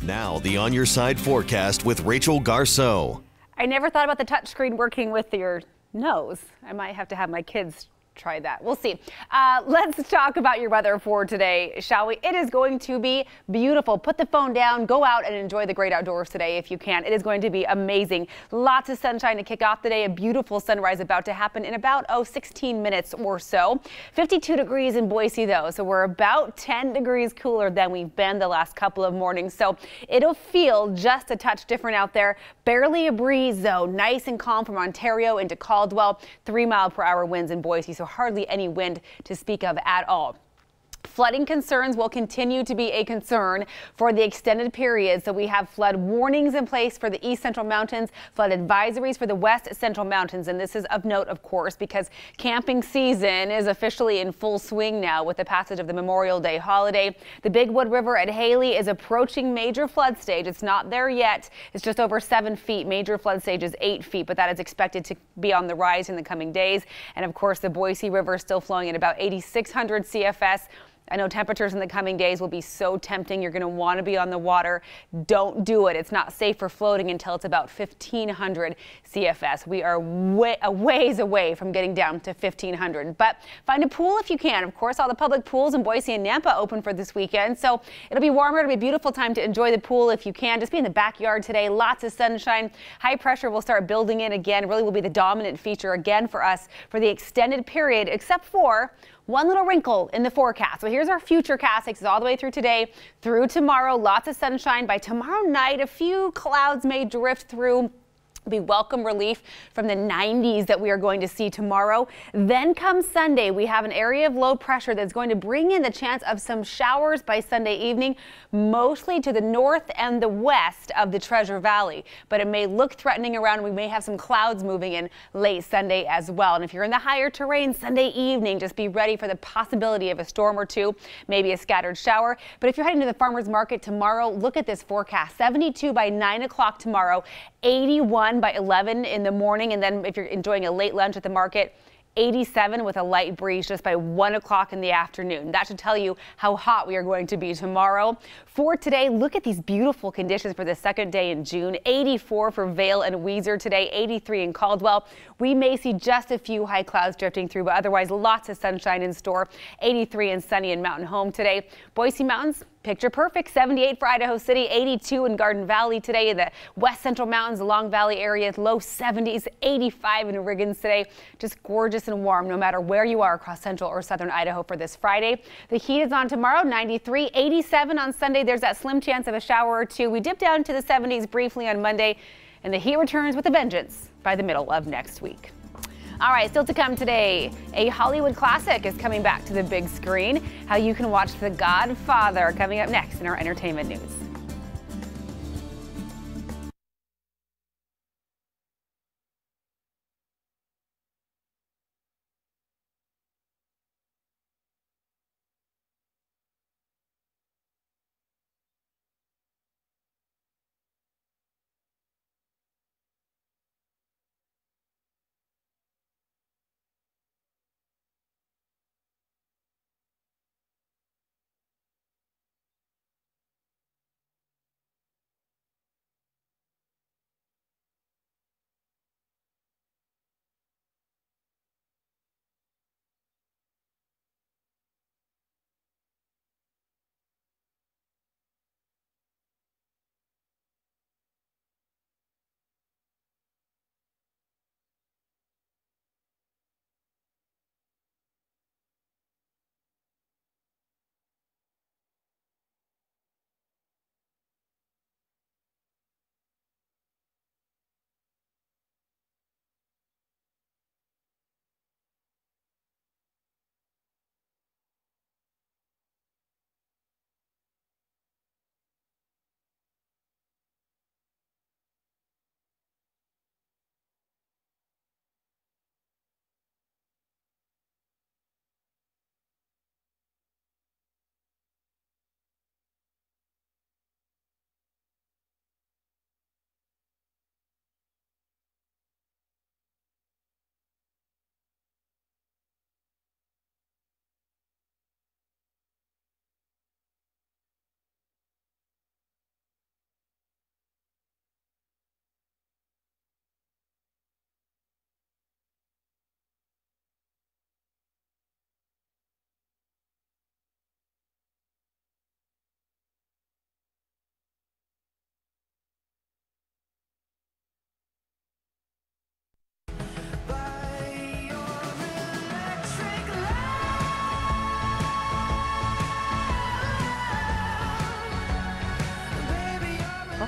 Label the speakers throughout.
Speaker 1: Now, the On Your Side forecast with Rachel Garceau.
Speaker 2: I never thought about the touchscreen working with your nose. I might have to have my kids try that. We'll see. Let's talk about your weather for today, shall we? It is going to be beautiful. Put the phone down, go out and enjoy the great outdoors today if you can. It is going to be amazing. Lots of sunshine to kick off the day. A beautiful sunrise about to happen in about 16 minutes or so. 52 degrees in Boise though, so we're about 10 degrees cooler than we've been the last couple of mornings. So it'll feel just a touch different out there. Barely a breeze though. Nice and calm from Ontario into Caldwell. 3-mile-per-hour winds in Boise, so hardly any wind to speak of at all. Flooding concerns will continue to be a concern for the extended period. So we have flood warnings in place for the East Central Mountains, flood advisories for the West Central Mountains. And this is of note, of course, because camping season is officially in full swing now with the passage of the Memorial Day holiday. The Big Wood River at Haley is approaching major flood stage. It's not there yet. It's just over 7 feet. Major flood stage is 8 feet, but that is expected to be on the rise in the coming days. And of course, the Boise River is still flowing at about 8,600 CFS. I know temperatures in the coming days will be so tempting. You're going to want to be on the water. Don't do it. It's not safe for floating until it's about 1,500 CFS. We are a ways away from getting down to 1,500. But find a pool if you can. Of course, all the public pools in Boise and Nampa open for this weekend. So it'll be warmer. It'll be a beautiful time to enjoy the pool if you can. Just be in the backyard today. Lots of sunshine. High pressure will start building in again. Really will be the dominant feature again for us for the extended period, except for one little wrinkle in the forecast. So here's our future cast. Takes us all the way through today, through tomorrow. Lots of sunshine. By tomorrow night, a few clouds may drift through. Be welcome relief from the 90s that we are going to see tomorrow. Then comes Sunday, we have an area of low pressure that's going to bring in the chance of some showers by Sunday evening, mostly to the north and the west of the Treasure Valley. But it may look threatening around. We may have some clouds moving in late Sunday as well. And if you're in the higher terrain Sunday evening, just be ready for the possibility of a storm or two, maybe a scattered shower. But if you're heading to the farmers market tomorrow, look at this forecast. 72 by 9 o'clock tomorrow, 81 by 11 in the morning, and then if you're enjoying a late lunch at the market, 87 with a light breeze just by 1 o'clock in the afternoon. That should tell you how hot we are going to be tomorrow. For today, look at these beautiful conditions for the second day in June. 84 for Vail and Weiser today, 83 in Caldwell. We may see just a few high clouds drifting through, but otherwise lots of sunshine in store. 83 and sunny in Mountain Home today. Boise Mountains, picture perfect. 78 for Idaho City, 82 in Garden Valley today. In the West Central Mountains, the Long Valley area, low 70s, 85 in Riggins today. Just gorgeous and warm no matter where you are across central or southern Idaho for this Friday. The heat is on tomorrow, 93, 87 on Sunday. There's that slim chance of a shower or two. We dip down to the 70s briefly on Monday, and the heat returns with a vengeance by the middle of next week. All right, still to come today, a Hollywood classic is coming back to the big screen. How you can watch The Godfather coming up next in our entertainment news.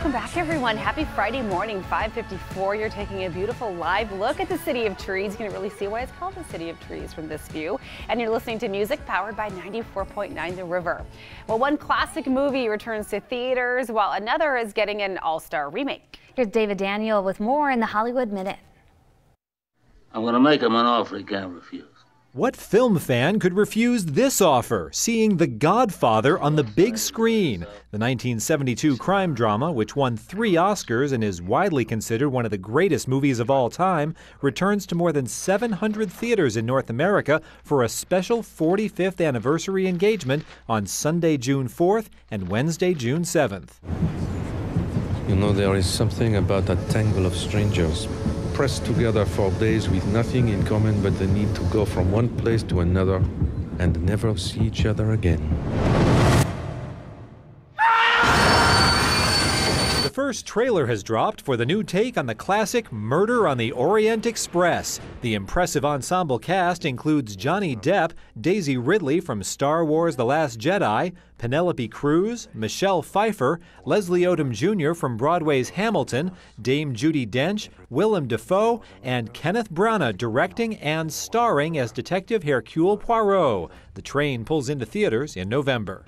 Speaker 2: Welcome back, everyone. Happy Friday morning, 5:54. You're taking a beautiful live look at the City of Trees. You can really see why it's called the City of Trees from this view. And you're listening to music powered by 94.9 The River. Well, one classic movie returns to theaters while another is getting an all-star remake.
Speaker 3: Here's David Daniel with more in the Hollywood Minute.
Speaker 4: I'm going to make him an offer he can't refuse.
Speaker 5: What film fan could refuse this offer, seeing The Godfather on the big screen? The 1972 crime drama, which won 3 Oscars and is widely considered one of the greatest movies of all time, returns to more than 700 theaters in North America for a special 45th anniversary engagement on Sunday, June 4th and Wednesday, June 7th.
Speaker 6: You know, there is something about that tangle of strangers, pressed together for days with nothing in common but the need to go from one place to another and never see each other again.
Speaker 5: The first trailer has dropped for the new take on the classic Murder on the Orient Express. The impressive ensemble cast includes Johnny Depp, Daisy Ridley from Star Wars The Last Jedi, Penelope Cruz, Michelle Pfeiffer, Leslie Odom Jr. from Broadway's Hamilton, Dame Judi Dench, Willem Dafoe, and Kenneth Branagh directing and starring as Detective Hercule Poirot. The train pulls into theaters in November.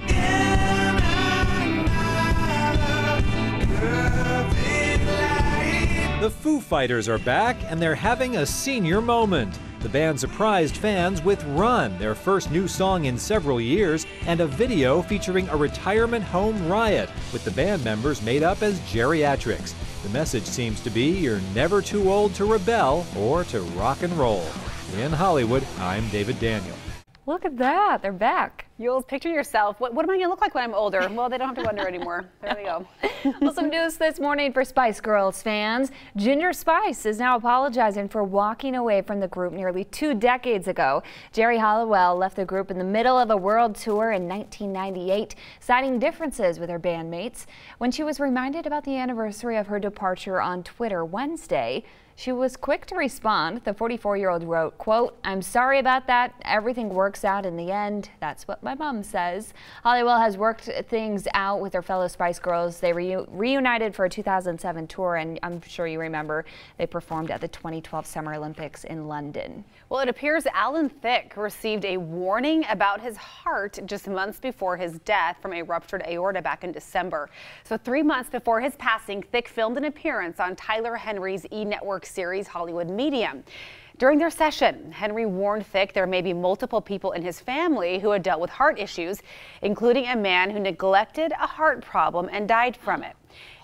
Speaker 5: The Foo Fighters are back, and they're having a senior moment. The band surprised fans with Run, their first new song in several years, and a video featuring a retirement home riot, with the band members made up as geriatrics. The message seems to be you're never too old to rebel or to rock and roll. In Hollywood, I'm David Daniel.
Speaker 3: Look at that, they're back.
Speaker 2: You'll picture yourself. What am I going to look like when I'm older? Well, they don't have to wonder anymore. There we go.
Speaker 3: Well, some news this morning for Spice Girls fans. Ginger Spice is now apologizing for walking away from the group nearly 2 decades ago. Jerry Halliwell left the group in the middle of a world tour in 1998, citing differences with her bandmates. When she was reminded about the anniversary of her departure on Twitter Wednesday, she was quick to respond. The 44-year-old wrote, quote, "I'm sorry about that. Everything works out in the end. That's what my mom says." Halliwell has worked things out with her fellow Spice Girls. They reunited for a 2007 tour, and I'm sure you remember they performed at the 2012 Summer Olympics in London.
Speaker 2: Well, it appears Alan Thicke received a warning about his heart just months before his death from a ruptured aorta back in December. So 3 months before his passing, Thicke filmed an appearance on Tyler Henry's E! Network series Hollywood Medium. During their session, Henry warned Thicke there may be multiple people in his family who had dealt with heart issues, including a man who neglected a heart problem and died from it.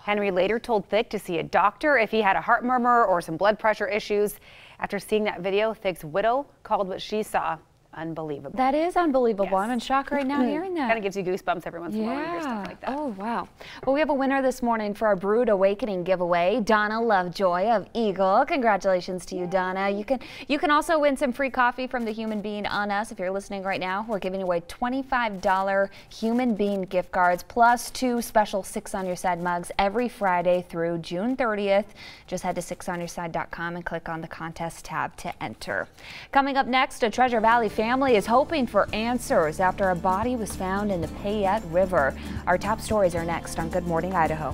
Speaker 2: Henry later told Thicke to see a doctor if he had a heart murmur or some blood pressure issues. After seeing that video, Thicke's widow called what she saw unbelievable.
Speaker 3: That is unbelievable.
Speaker 2: Yes.
Speaker 3: I'm in shock right now hearing that.
Speaker 2: Kind of gives you goosebumps every once in a while when you hear stuff like that.
Speaker 3: Oh, wow. Well, we have a winner this morning for our Brood Awakening giveaway, Donna Lovejoy of Eagle. Congratulations to you, Donna. You can also win some free coffee from the Human Bean on us. If you're listening right now, we're giving away $25 Human Bean gift cards plus 2 special 6 on Your Side mugs every Friday through June 30th. Just head to 6onyourside.com and click on the contest tab to enter. Coming up next, a Treasure Valley family is hoping for answers after a body was found in the Payette River. Our top stories are next on Good Morning Idaho.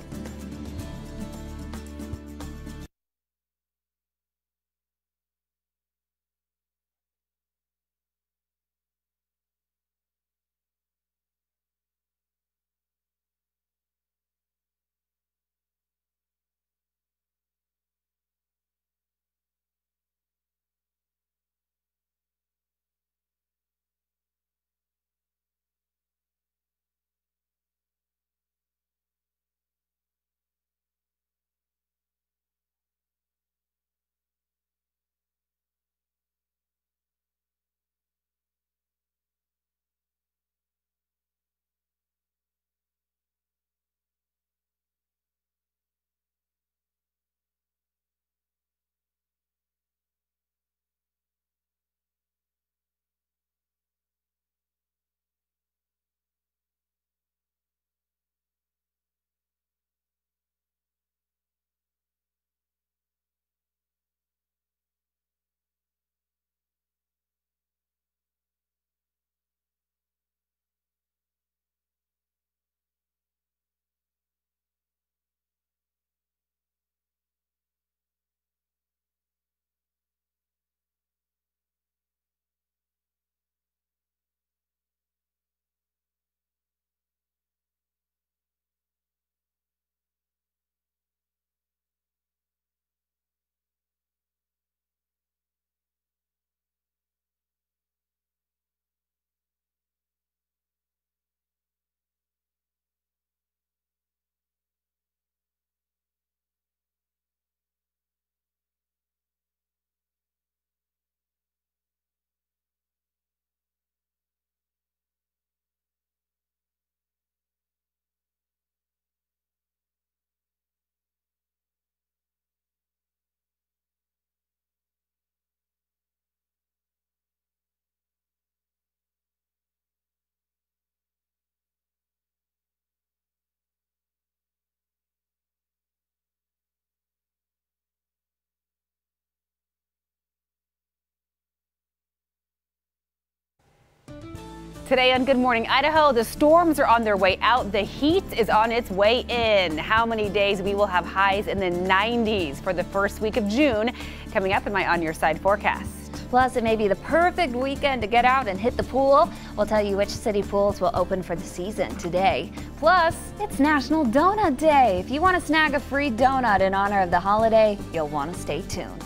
Speaker 2: Today on Good Morning Idaho, the storms are on their way out. The heat is on its way in. How many days we will have highs in the 90s for the first week of June? Coming up in my On Your Side forecast.
Speaker 3: Plus, it may be the perfect weekend to get out and hit the pool. We'll tell you which city pools will open for the season today. Plus, it's National Donut Day. If you want to snag a free donut in honor of the holiday, you'll want to stay tuned.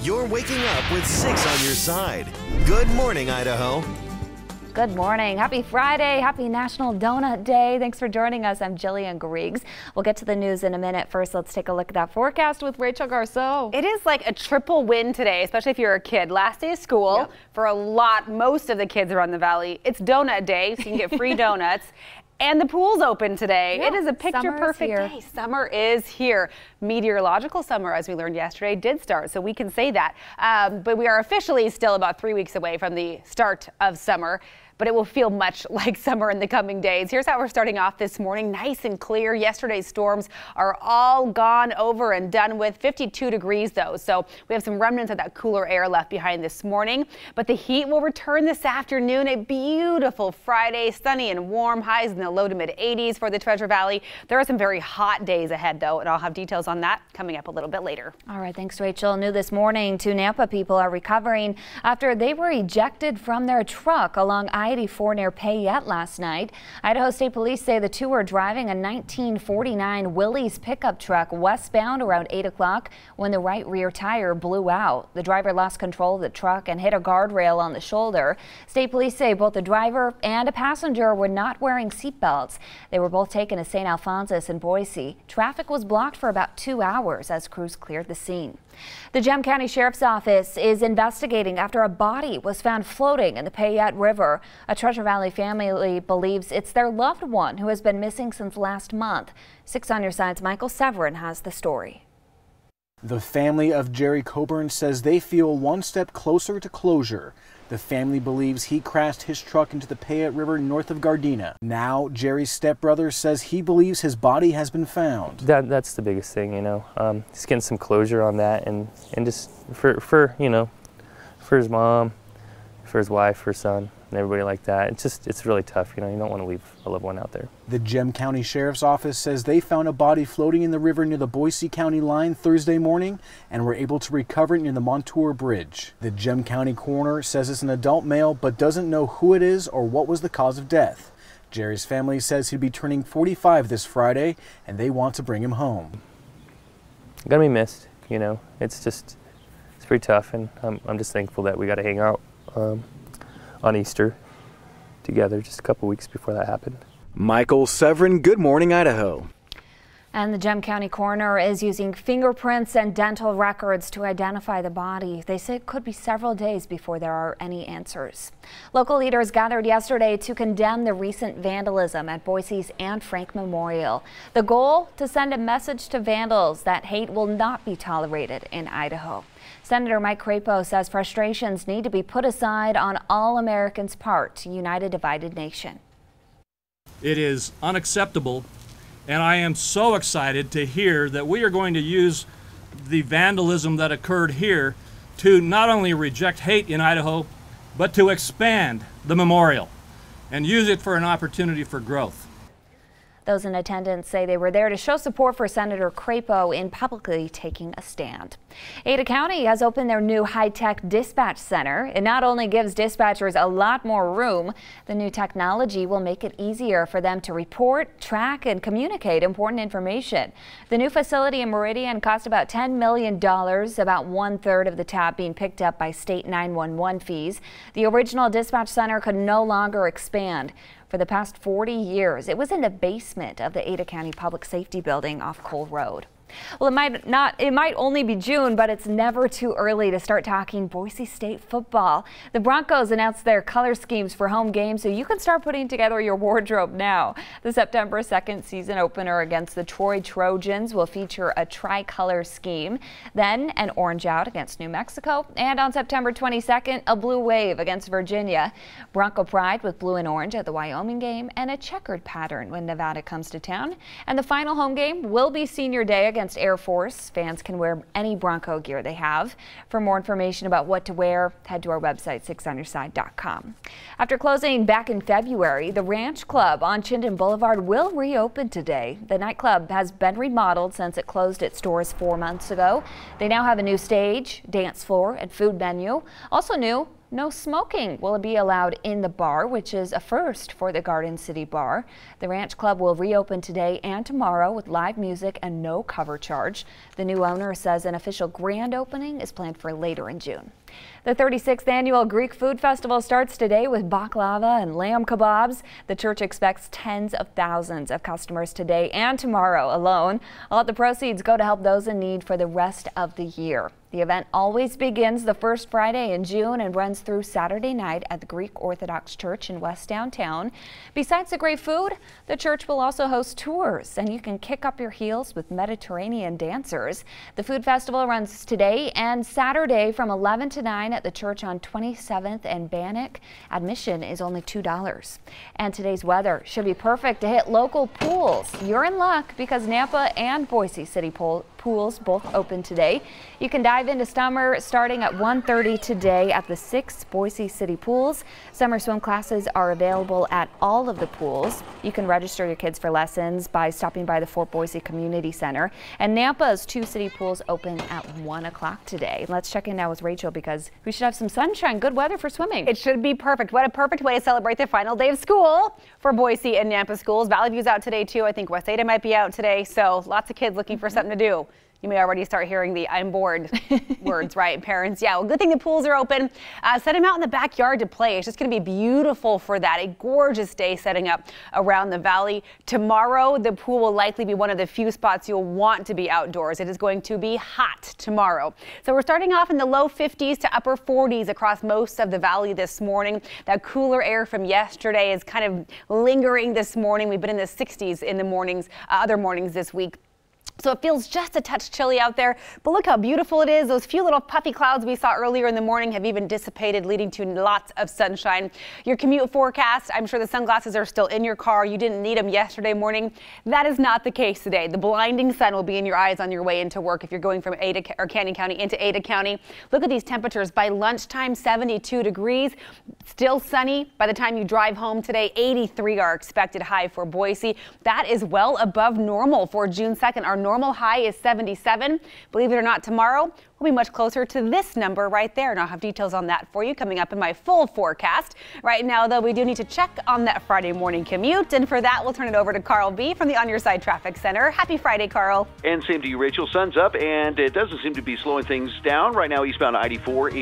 Speaker 1: You're waking up with 6 on your side. Good morning, Idaho.
Speaker 3: Good morning. Happy Friday. Happy National Donut Day. Thanks for joining us. I'm Jillian Griggs. We'll get to the news in a minute. First, let's take a look at that forecast with Rachel Garceau.
Speaker 2: It is like a triple win today, especially if you're a kid. Last day of school for most of the kids around the valley. It's donut day, so you can get free donuts. And the pool's open today. It is a picture-perfect day. Summer is here. Meteorological summer, as we learned yesterday, did start, so we can say that. But we are officially still about 3 weeks away from the start of summer. But it will feel much like summer in the coming days. Here's how we're starting off this morning. Nice and clear. Yesterday's storms are all gone over and done with. 52 degrees, though. So we have some remnants of that cooler air left behind this morning. But the heat will return this afternoon. A beautiful Friday, sunny and warm. Highs in the low to mid 80s for the Treasure Valley. There are some very hot days ahead, though, and I'll have details on that coming up a little bit later.
Speaker 3: All right. Thanks, Rachel. New this morning, 2 Nampa people are recovering after they were ejected from their truck along I-84 near Payette last night. Idaho State Police say the 2 were driving a 1949 Willys pickup truck westbound around 8 o'clock when the right rear tire blew out. The driver lost control of the truck and hit a guardrail on the shoulder. State Police say both the driver and a passenger were not wearing seatbelts. They were both taken to St. Alphonsus in Boise. Traffic was blocked for about 2 hours as crews cleared the scene. The Gem County Sheriff's Office is investigating after a body was found floating in the Payette River. A Treasure Valley family believes it's their loved one who has been missing since last month. 6 on Your Side's Michael Severin has the story.
Speaker 7: The family of Jerry Coburn says they feel one step closer to closure. The family believes he crashed his truck into the Payette River north of Gardena. Now, Jerry's stepbrother says he believes his body has been found.
Speaker 8: That's the biggest thing, you know. Just getting some closure on that, and just for you know, for his mom, for his wife, for his son, and everybody like that. It's really tough, you know. You don't want to leave a loved one out there.
Speaker 7: The Gem County Sheriff's Office says they found a body floating in the river near the Boise County line Thursday morning and were able to recover it near the Montour Bridge. The Gem County coroner says it's an adult male but doesn't know who it is or what was the cause of death. Jerry's family says he'd be turning 45 this Friday and they want to bring him home.
Speaker 8: Gonna be missed, you know. It's pretty tough, and I'm just thankful that we got to hang out on Easter together just a couple weeks before that happened.
Speaker 7: Michael Severin, Good Morning, Idaho.
Speaker 3: And the Gem County coroner is using fingerprints and dental records to identify the body. They say it could be several days before there are any answers. Local leaders gathered yesterday to condemn the recent vandalism at Boise's Anne Frank Memorial. The goal, to send a message to vandals that hate will not be tolerated in Idaho. Senator Mike Crapo says frustrations need to be put aside on all Americans' part to unite a divided nation.
Speaker 9: It is unacceptable, and I am so excited to hear that we are going to use the vandalism that occurred here to not only reject hate in Idaho, but to expand the memorial and use it for an opportunity for growth.
Speaker 3: Those in attendance say they were there to show support for Senator Crapo in publicly taking a stand. Ada County has opened their new high-tech dispatch center. It not only gives dispatchers a lot more room, the new technology will make it easier for them to report, track, and communicate important information. The new facility in Meridian cost about $10 million, about 1/3 of the tab being picked up by state 911 fees. The original dispatch center could no longer expand. For the past 40 years, it was in the basement of the Ada County Public Safety Building off Cole Road. Well, it might only be June, but it's never too early to start talking Boise State football. The Broncos announced their color schemes for home games, so you can start putting together your wardrobe now. The September 2nd season opener against the Troy Trojans will feature a tricolor scheme, then an orange out against New Mexico, and on September 22nd, a blue wave against Virginia. Bronco pride with blue and orange at the Wyoming game, and a checkered pattern when Nevada comes to town. And the final home game will be Senior Day against against Air Force. Fans can wear any Bronco gear they have. For more information about what to wear, head to our website, 6onyourside.com. After closing back in February, the Ranch Club on Chinden Boulevard will reopen today. The nightclub has been remodeled since it closed its doors 4 months ago. They now have a new stage, dance floor, and food menu. Also new, no smoking will be allowed in the bar, which is a first for the Garden City Bar. The Ranch Club will reopen today and tomorrow with live music and no cover charge. The new owner says an official grand opening is planned for later in June. The 36th annual Greek Food Festival starts today with baklava and lamb kebabs. The church expects tens of thousands of customers today and tomorrow alone. All of the proceeds go to help those in need for the rest of the year. The event always begins the first Friday in June and runs through Saturday night at the Greek Orthodox Church in West Downtown. Besides the great food, the church will also host tours, and you can kick up your heels with Mediterranean dancers. The food festival runs today and Saturday from 11 to 9 at the church on 27th and Bannock. Admission is only $2. And today's weather should be perfect to hit local pools. You're in luck because Nampa and Boise City pools both open today. You can dive into summer starting at 1:30 today at the 6 Boise City pools. Summer swim classes are available at all of the pools. You can register your kids for lessons by stopping by the Fort Boise Community Center. And Nampa's 2 city pools open at 1 o'clock today. Let's check in now with Rachel because we should have some sunshine, good weather for swimming.
Speaker 2: It should be perfect. What a perfect way to celebrate the final day of school for Boise and Nampa schools. Valley View's out today too. I think West Ada might be out today. So lots of kids looking for something to do. You may already start hearing the "I'm bored" words, right, parents? Yeah, well, good thing the pools are open. Set them out in the backyard to play. It's just going to be beautiful for that. A gorgeous day setting up around the valley. Tomorrow, the pool will likely be one of the few spots you'll want to be outdoors. It is going to be hot tomorrow. So we're starting off in the low 50s to upper 40s across most of the valley this morning. That cooler air from yesterday is kind of lingering this morning. We've been in the 60s in the mornings, other mornings this week. So it feels just a touch chilly out there, but look how beautiful it is. Those few little puffy clouds we saw earlier in the morning have even dissipated, leading to lots of sunshine. Your commute forecast, I'm sure the sunglasses are still in your car. You didn't need them yesterday morning. That is not the case today. The blinding sun will be in your eyes on your way into work if you're going from Canyon County into Ada County. Look at these temperatures. By lunchtime, 72 degrees. Still sunny by the time you drive home today. 83 are expected high for Boise. That is well above normal for June 2nd. Our normal high is 77. Believe it or not, tomorrow we'll be much closer to this number right there. And I'll have details on that for you coming up in my full forecast. Right now, though, we do need to check on that Friday morning commute. And for that, we'll turn it over to Carl B. from the On Your Side Traffic Center. Happy Friday, Carl.
Speaker 10: And same to you, Rachel. Sun's up, and it doesn't seem to be slowing things down. Right now, eastbound I-84 is